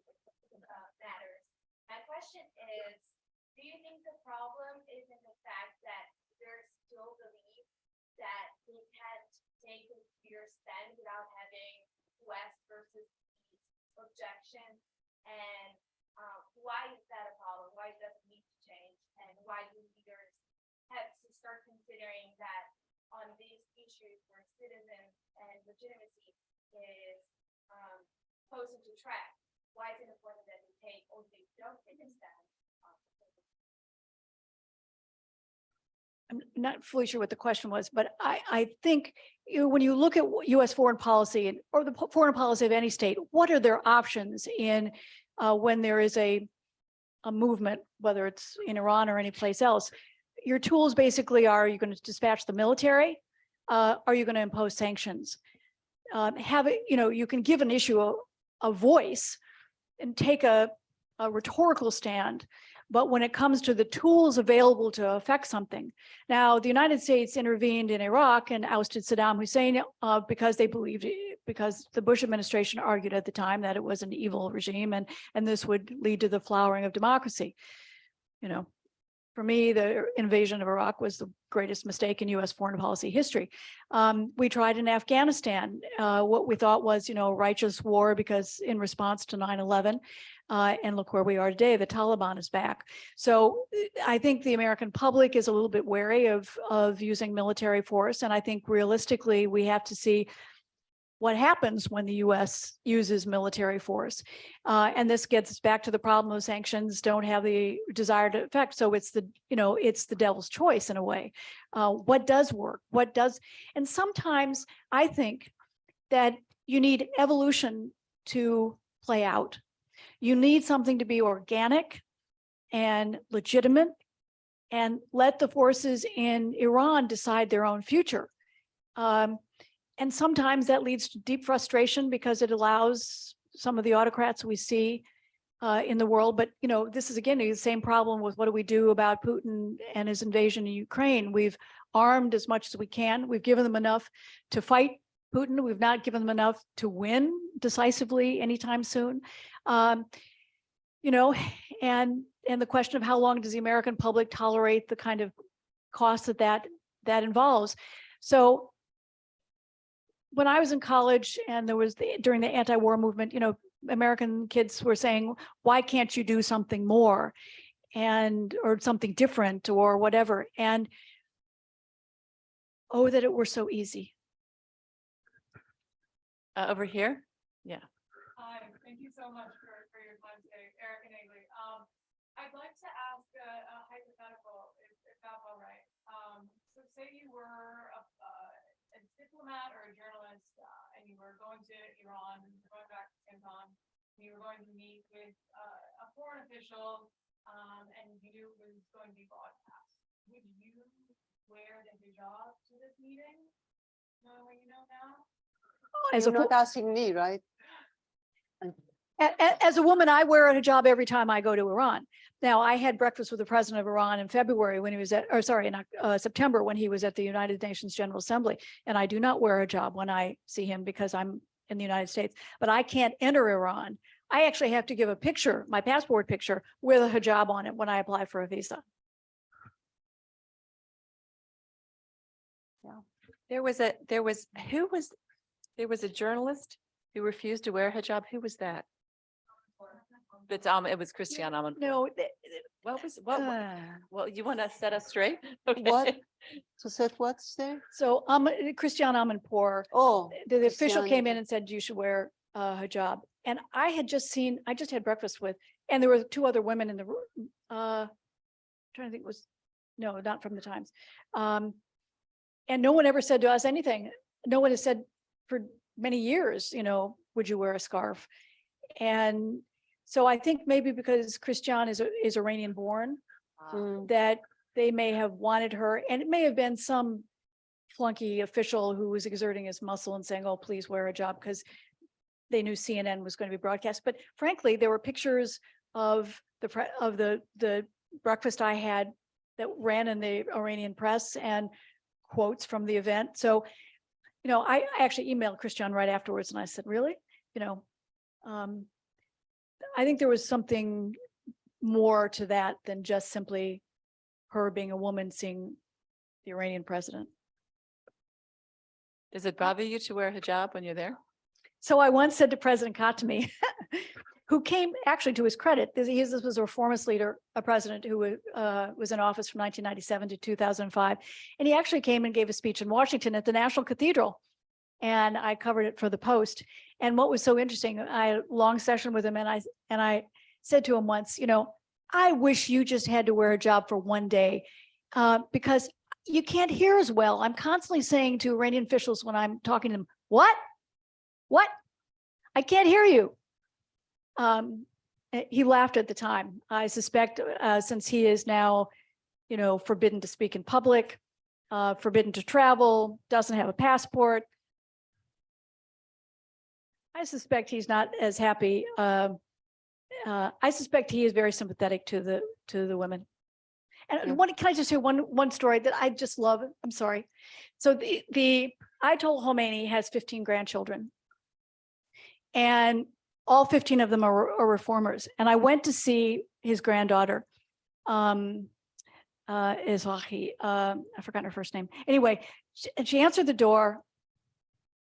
Speaker 5: matters. My question is, do you think the problem is in the fact that there's still belief that they can't take a clear stand without having West versus East objection? And why is that a problem? Why does it need to change? And why do leaders have to start considering that on these issues where citizens and legitimacy is posed into threat? Why is it important that they take or they don't take a stand?
Speaker 4: I'm not fully sure what the question was, but I think when you look at U.S. foreign policy or the foreign policy of any state, what are their options in when there is a movement, whether it's in Iran or any place else? Your tools basically are you going to dispatch the military? Are you going to impose sanctions? You can give an issue a voice and take a rhetorical stand. But when it comes to the tools available to affect something, now the United States intervened in Iraq and ousted Saddam Hussein because they believed, because the Bush administration argued at the time that it was an evil regime and this would lead to the flowering of democracy. For me, the invasion of Iraq was the greatest mistake in U.S. foreign policy history. We tried in Afghanistan what we thought was, righteous war because in response to 9/11, and look where we are today, the Taliban is back. So I think the American public is a little bit wary of using military force. And I think realistically, we have to see what happens when the U.S. uses military force. And this gets us back to the problem of sanctions don't have the desired effect. So it's the devil's choice in a way. What does work? And sometimes I think that you need evolution to play out. You need something to be organic and legitimate and let the forces in Iran decide their own future. And sometimes that leads to deep frustration because it allows some of the autocrats we see in the world. But, this is, again, the same problem with what do we do about Putin and his invasion in Ukraine. We've armed as much as we can. We've given them enough to fight Putin. We've not given them enough to win decisively anytime soon. And the question of how long does the American public tolerate the kind of cost that involves. So when I was in college and there was during the anti-war movement, American kids were saying, why can't you do something more or something different or whatever? And oh, that it were so easy.
Speaker 6: Over here? Yeah.
Speaker 7: Hi, thank you so much for your time today, Eric and Ailey. I'd like to ask a hypothetical, if that's all right. So say you were a diplomat or a journalist, and you were going to Iran, going back to Canton, and you were going to meet with a foreign official, and you knew it was going to be broadcast. Would you wear the hijab to this meeting, knowing what you know now?
Speaker 4: As
Speaker 3: You're
Speaker 4: a,
Speaker 3: not asking me, right?
Speaker 4: as a woman, I wear a hijab every time I go to Iran. Now, I had breakfast with the president of Iran in February when he was at, or sorry, in September when he was at the United Nations General Assembly. And I do not wear a hijab when I see him because I'm in the United States, but I can't enter Iran. I actually have to give a picture, my passport picture with a hijab on it when I apply for a visa.
Speaker 2: There was a journalist who refused to wear a hijab. Who was that?
Speaker 6: But it was Christiane Amanpour.
Speaker 4: No,
Speaker 2: Well, you want to set us straight? Okay.
Speaker 3: What? To set what's there?
Speaker 4: so Christiane Amanpour,
Speaker 3: Oh,
Speaker 4: the official
Speaker 3: Christiane.
Speaker 4: came in and said you should wear a hijab. And I just had breakfast with, and there were two other women in the room. Trying to think no, not from the Times. And no one ever said to us anything. No one has said for many years, would you wear a scarf? And so I think maybe because Christiane is Iranian born,
Speaker 3: Mm.
Speaker 4: that they may have wanted her, and it may have been some flunky official who was exerting his muscle and saying, oh, please wear a hijab, because they knew CNN was going to be broadcast. But frankly, there were pictures of the breakfast I had that ran in the Iranian press and quotes from the event. So, I actually emailed Christiane right afterwards and I said, really? I think there was something more to that than just simply her being a woman seeing the Iranian president.
Speaker 6: Does it bother you to wear a hijab when you're there?
Speaker 4: So I once said to President Khatami, who came, actually to his credit, this was a reformist leader, a president who was in office from 1997 to 2005. And he actually came and gave a speech in Washington at the National Cathedral. And I covered it for the Post. And what was so interesting, I had a long session with him, and I said to him once, I wish you just had to wear a hijab for one day, because you can't hear as well. I'm constantly saying to Iranian officials when I'm talking to them, what? I can't hear you. He laughed at the time. I suspect since he is now, forbidden to speak in public, forbidden to travel, doesn't have a passport, I suspect he's not as happy. I suspect he is very sympathetic to the women. And can I just say one story that I just love? I'm sorry. So the Ayatollah Khomeini has 15 grandchildren, and all 15 of them are reformers. And I went to see his granddaughter, Izrahi, I forgot her first name. Anyway, she answered the door,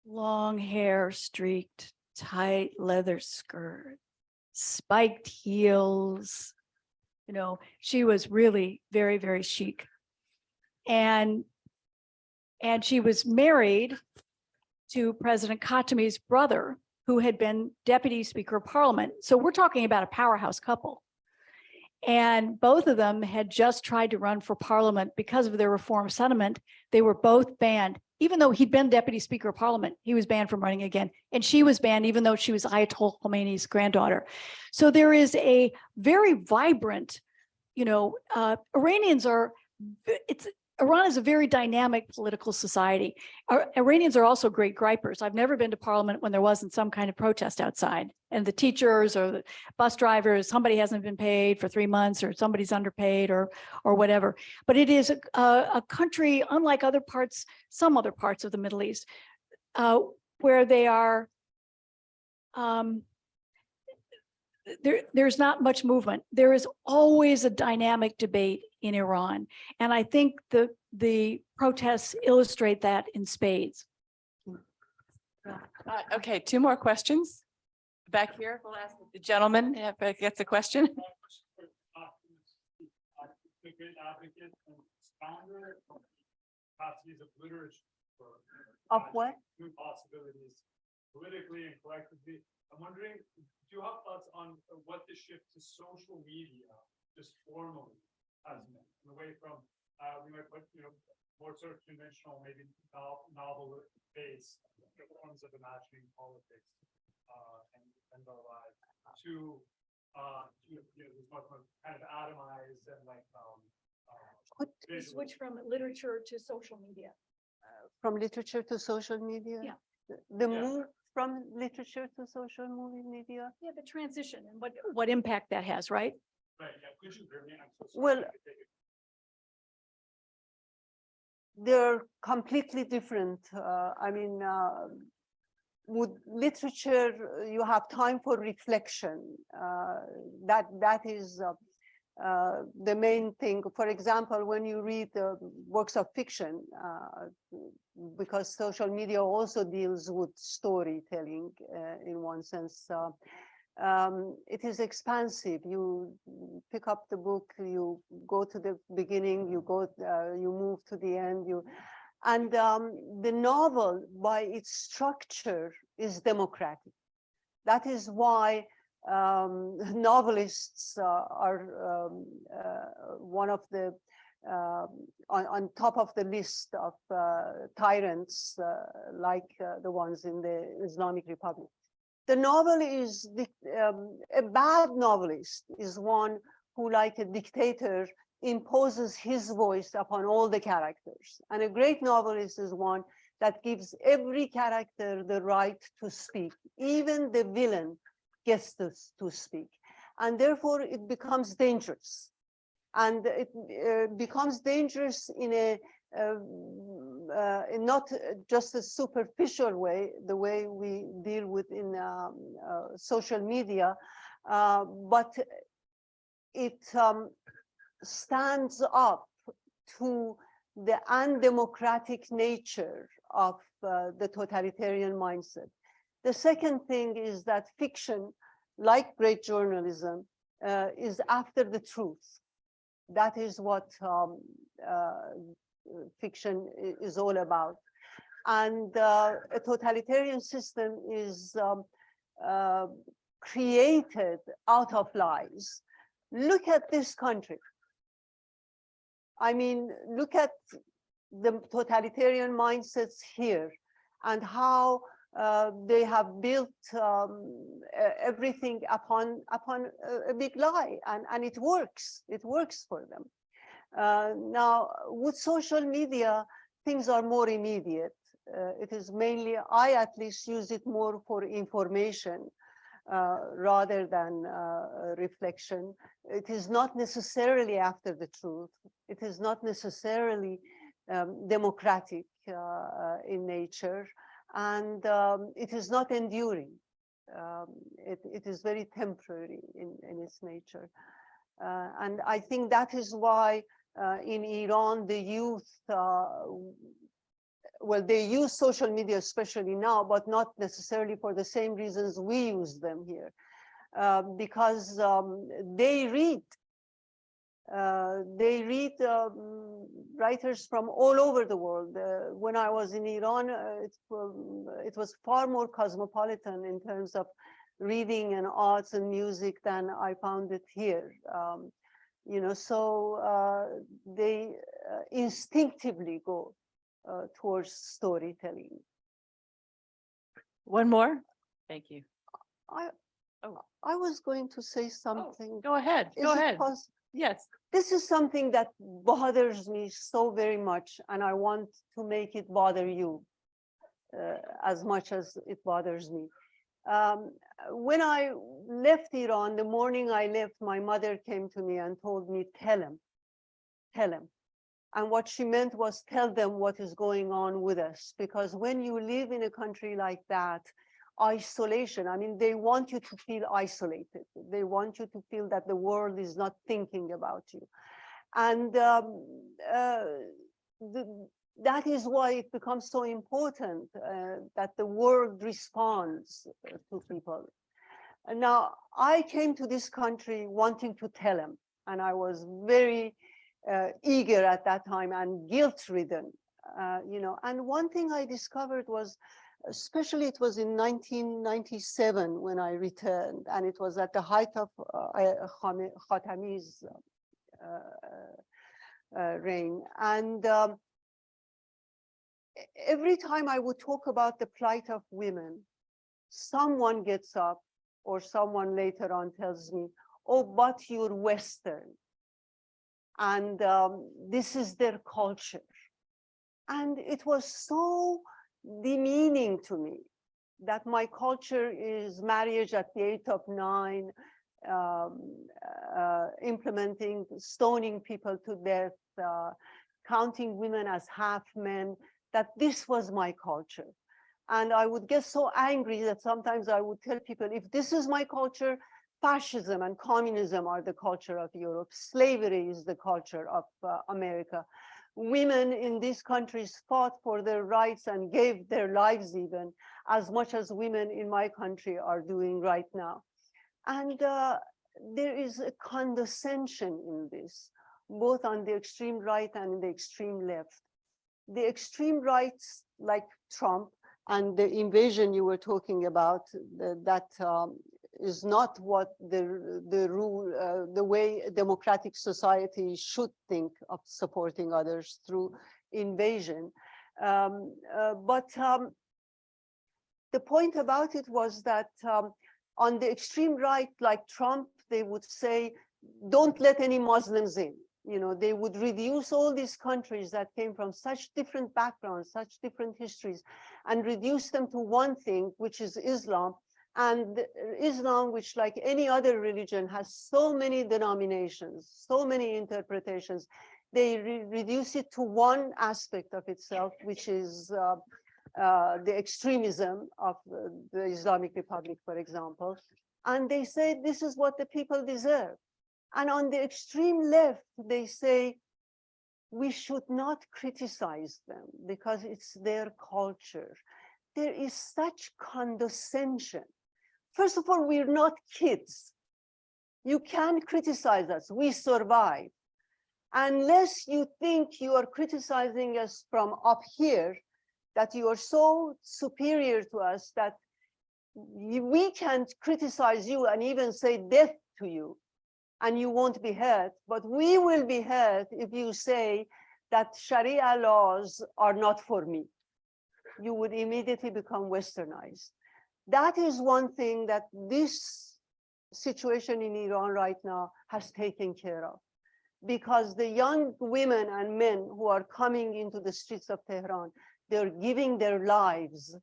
Speaker 4: long hair, streaked, tight leather skirt, spiked heels. She was really very, very chic. And she was married to President Khatami's brother, who had been deputy speaker of parliament. So we're talking about a powerhouse couple. And both of them had just tried to run for parliament because of their reform sentiment. They were both banned. Even though he'd been deputy speaker of parliament, he was banned from running again. And she was banned even though she was Ayatollah Khomeini's granddaughter. So there is a very vibrant, Iran is a very dynamic political society. Iranians are also great gripers. I've never been to parliament when there wasn't some kind of protest outside. And the teachers or the bus drivers, somebody hasn't been paid for 3 months, or somebody's underpaid, or whatever. But it is a country, unlike some other parts of the Middle East, where they are, there's not much movement. There is always a dynamic debate in Iran. And I think the protests illustrate that in spades.
Speaker 2: Okay, 2 more questions. Back here, we'll ask the gentleman if he gets a question.
Speaker 3: Of what?
Speaker 8: New possibilities
Speaker 7: politically and collectively. I'm wondering, do you have thoughts on what the shift to social media just formally has meant, away from we might put more sort of conventional, maybe novel-based forms of imagining politics and our lives to this much more kind of atomized and like
Speaker 4: Switch from literature to social media.
Speaker 3: From literature to social media?
Speaker 4: Yeah.
Speaker 3: The
Speaker 7: Yeah.
Speaker 3: move from literature to social media?
Speaker 4: Yeah, the transition and what impact that has, right?
Speaker 7: right. Yeah, could you hear me? I'm so sorry.
Speaker 3: Well,
Speaker 7: I could take it.
Speaker 3: They're completely different. I mean, with literature, you have time for reflection. That is the main thing. For example, when you read works of fiction, because social media also deals with storytelling in one sense. It is expansive. You pick up the book, you go to the beginning, you move to the end. And the novel, by its structure, is democratic. That is why novelists are one of the on top of the list of tyrants like the ones in the Islamic Republic. The novel is a bad novelist is one who, like a dictator, imposes his voice upon all the characters. And a great novelist is one that gives every character the right to speak. Even the villain gets to speak. And therefore it becomes dangerous. And it becomes dangerous in a not just a superficial way, the way we deal with in social media, but it stands up to the undemocratic nature of the totalitarian mindset. The second thing is that fiction, like great journalism, is after the truth. That is what fiction is all about. And a totalitarian system is created out of lies. Look at this country. I mean, look at the totalitarian mindsets here and how they have built everything upon a big lie, and it works for them. Now, with social media, things are more immediate. It is mainly, I at least use it more for information rather than reflection. It is not necessarily after the truth. It is not necessarily democratic in nature, and it is not enduring. It is very temporary in its nature. And I think that is why in Iran, the youth, well, they use social media, especially now, but not necessarily for the same reasons we use them here, because they read writers from all over the world. When I was in Iran, it was far more cosmopolitan in terms of reading and arts and music than I found it here. So they instinctively go towards storytelling.
Speaker 6: One more? Thank you.
Speaker 3: I was going to say something.
Speaker 6: Go ahead.
Speaker 3: Is
Speaker 6: Go
Speaker 3: it
Speaker 6: ahead.
Speaker 3: pos-
Speaker 6: Yes.
Speaker 3: This is something that bothers me so very much, and I want to make it bother you as much as it bothers me. When I left Iran, the morning I left, my mother came to me and told me, tell him. And what she meant was tell them what is going on with us. Because when you live in a country like that, isolation, I mean, they want you to feel isolated. They want you to feel that the world is not thinking about you. And that is why it becomes so important that the world responds to people. And now, I came to this country wanting to tell him, and I was very eager at that time and guilt-ridden, And one thing I discovered was especially it was in 1997 when I returned, and it was at the height of Khatami's reign. And every time I would talk about the plight of women, someone gets up or someone later on tells me, oh, but you're Western. And this is their culture. And it was so demeaning to me that my culture is marriage at the age of 9, implementing, stoning people to death, counting women as half men, that this was my culture. And I would get so angry that sometimes I would tell people, if this is my culture, fascism and communism are the culture of Europe. Slavery is the culture of America. Women in these countries fought for their rights and gave their lives even as much as women in my country are doing right now. And there is a condescension in this, both on the extreme right and the extreme left. The extreme rights, like Trump and the invasion you were talking about, that is not what the way a democratic society should think of supporting others through invasion. But the point about it was that on the extreme right, like Trump, they would say, don't let any Muslims in. You know, they would reduce all these countries that came from such different backgrounds, such different histories, and reduce them to one thing, which is Islam. And Islam, which like any other religion, has so many denominations, so many interpretations, they reduce it to one aspect of itself, which is the extremism of the Islamic Republic, for example. And they say this is what the people deserve. And on the extreme left, they say we should not criticize them because it's their culture. There is such condescension. First of all, we're not kids. You can't criticize us. We survive. Unless you think you are criticizing us from up here, that you are so superior to us that we can't criticize you and even say death to you, and you won't be hurt. But we will be hurt if you say that Sharia laws are not for me. You would immediately become westernized. That is one thing that this situation in Iran right now has taken care of, because the young women and men who are coming into the streets of Tehran, they're giving their lives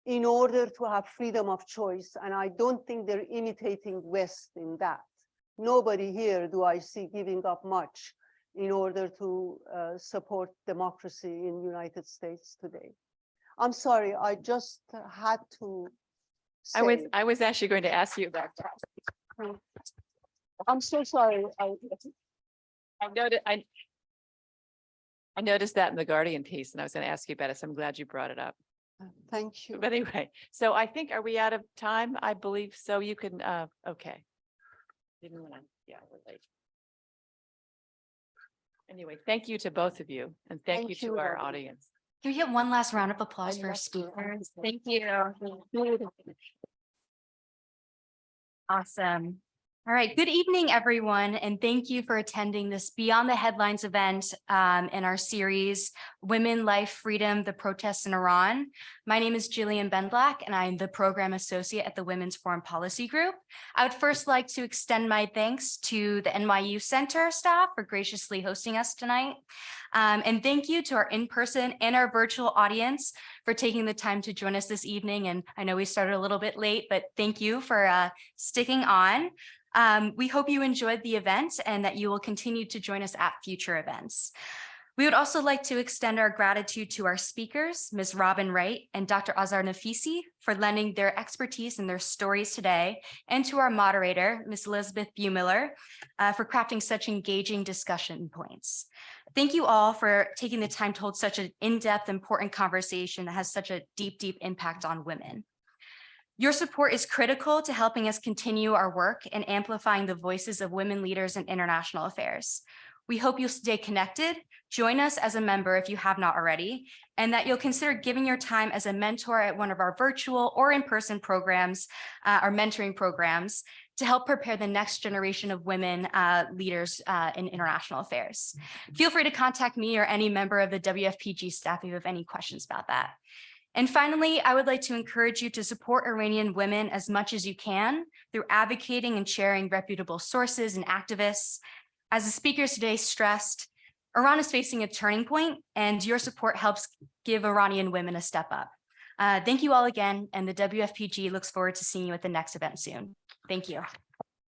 Speaker 3: in order to have freedom of choice. And I don't think they're imitating West in that. Nobody here do I see giving up much in order to support democracy in the United States today. I'm sorry, I just had to say.
Speaker 2: I was actually going to ask you about that.
Speaker 3: I'm so sorry.
Speaker 2: I noticed that in the Guardian piece, and I was going to ask you about it, so I'm glad you brought it up.
Speaker 3: Thank you.
Speaker 2: But anyway, so I think, are we out of time? I believe so. You can, okay. Didn't want to, yeah, we're late. Anyway, thank you to both of you, and thank you to our audience.
Speaker 8: Can we get one last round of applause for our speakers? Thank you. Awesome. All right. Good evening, everyone, and thank you for attending this Beyond the Headlines event in our series, Women, Life, Freedom, the Protests in Iran. My name is Jillian Bendlack, and I'm the Program Associate at the Women's Foreign Policy Group. I would first like to extend my thanks to the NYU Center staff for graciously hosting us tonight. And thank you to our in-person and our virtual audience for taking the time to join us this evening. And I know we started a little bit late, but thank you for sticking on. We hope you enjoyed the event and that you will continue to join us at future events. We would also like to extend our gratitude to our speakers, Ms. Robin Wright and Dr. Azar Nafisi, for lending their expertise and their stories today, and to our moderator, Ms. Elisabeth Bumiller, for crafting such engaging discussion points. Thank you all for taking the time to hold such an in-depth, important conversation that has such a deep, deep impact on women. Your support is critical to helping us continue our work and amplifying the voices of women leaders in international affairs. We hope you'll stay connected, join us as a member if you have not already, and that you'll consider giving your time as a mentor at one of our virtual or in-person programs, our mentoring programs, to help prepare the next generation of women leaders in international affairs. Feel free to contact me or any member of the WFPG staff if you have any questions about that. And finally, I would like to encourage you to support Iranian women as much as you can through advocating and sharing reputable sources and activists. As the speakers today stressed, Iran is facing a turning point, and your support helps give Iranian women a step up. Thank you all again, and the WFPG looks forward to seeing you at the next event soon. Thank you.